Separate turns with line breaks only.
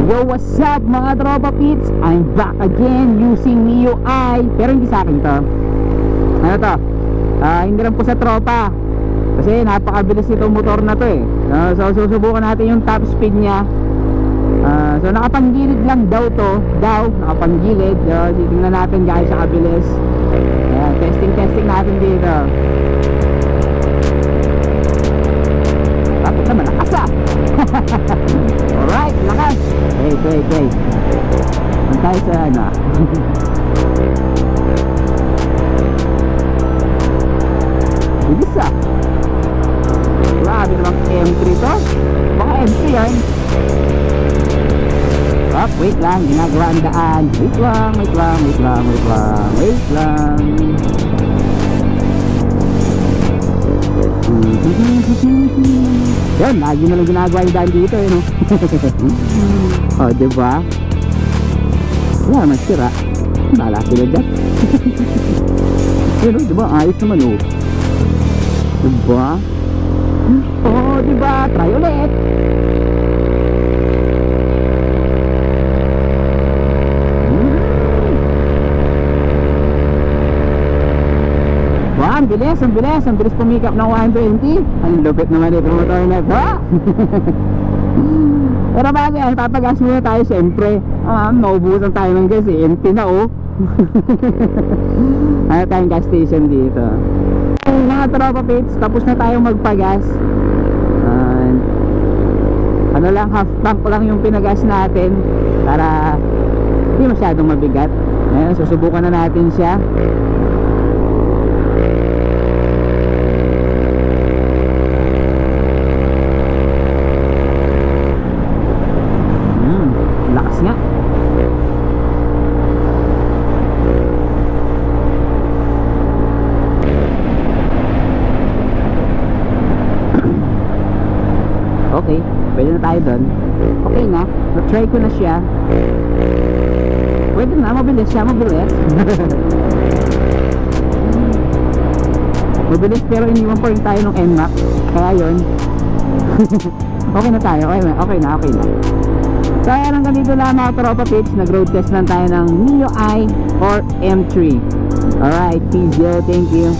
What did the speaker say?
Yo, what's up mga tropa pits? I'm back again using Mio I. Pero hindi sa akin to. Ano to? Hindi lang po sa tropa. Kasi napakabilis itong motor na to eh. So susubukan natin yung top speed niya. So nakapanggilid lang daw to. Nakapanggilid. Tingnan natin guys sa kabilis. Testing natin dito. Tapos naman lakas ah. Alright, lakas. Okay. Antay sa ano. Bilis ah. Grabe namang M3 to. Baka M3 yan. Wait lang, ginagawa ang daan. Wait lang. Yan, lagi na lang ginagawa yung daan dito eh, no? O, diba? Wala naman sira. Bahala sila dyan. Pero, diba? Ayos naman, oh. Diba? Oh, diba? Try ulit. Ang bilis pumikap ng 120. Ang lupit naman ito motor na ito. Pero bago yan, papagas muna tayo siyempre. Naubusan tayo ng gas eh, empty na oh. Ano tayong gas station dito. Mga tropa pits, tapos na tayong magpagas. Ano lang, half tank lang yung pinagas natin para hindi masyadong mabigat. Ayan, susubukan na natin siya. Lakas nga. Okay, pwede na tayo doon. Okay na, na-try ko na siya. Pwede na, mabilis siya, mabilis. Mabilis pero iniwan pa rin tayo ng NMAX. Kaya yun. Okay na tayo, okay na. Kaya hanggang dito lang mga tropa pits. Nag-road test lang tayo ng Mio I or M3. Alright, peace yo, thank you.